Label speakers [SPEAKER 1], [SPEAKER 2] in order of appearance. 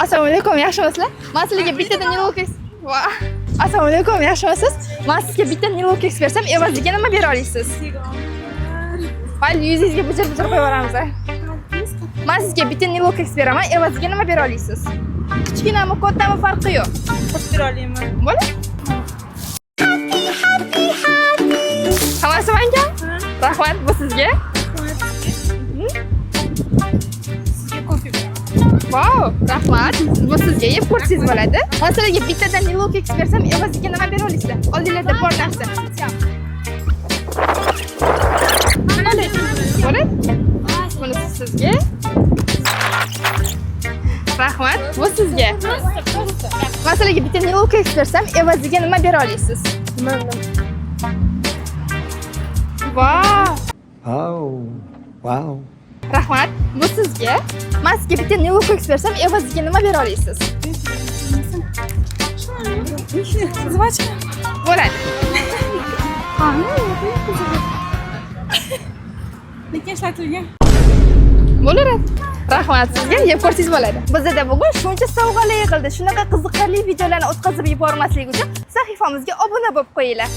[SPEAKER 1] Assalomu alaykum, yaxshimisizlar? Men sizlarga bittadan Nilokex. Assalomu alaykum, yaxshimisiz? Men sizga bitta Nilokex bersam, evaziga nima bera olasiz? Mayli, yuzingizga bujir-bujir qo'yib yuboramiz. Men sizga bitta Nilokex beraman, evaziga nima bera olasiz? Kichkinami, kattami farqi yo'q.
[SPEAKER 2] Qo'shib bera olayman.
[SPEAKER 1] Bo'ladi? Hammasi menga? Rahmat, bu sizga. Wow, rahmat. Bu sizga yeb ko'rsangiz bo'ladi. Men sizlarga bittadan Nilokex bersam, evaziga nima bera olasizlar? Oldinglarda bor narsa. Bo'ladi? Buni sizga. Rahmat, bu sizga. Men sizlarga bitta Nilokex bersam, evaziga nima bera olasiz? Wow.
[SPEAKER 3] Oh, wow.
[SPEAKER 1] Rahmat, bu sizga. Men sizga bitta Nilokex bersam, evaziga nima bera olasiz?
[SPEAKER 2] Звачка.
[SPEAKER 1] Bo'ladi.
[SPEAKER 2] Lekin ishlatilgan.
[SPEAKER 1] Bo'ladi. Rahmat sizga, yeb ko'rsangiz bo'ladi. Bizda bugun shuncha sovg'alar yig'ildi. Shunaqa qiziqarli videolarni o'tkazib yubormaslik uchun sahifamizga obuna bo'lib qo'yinglar.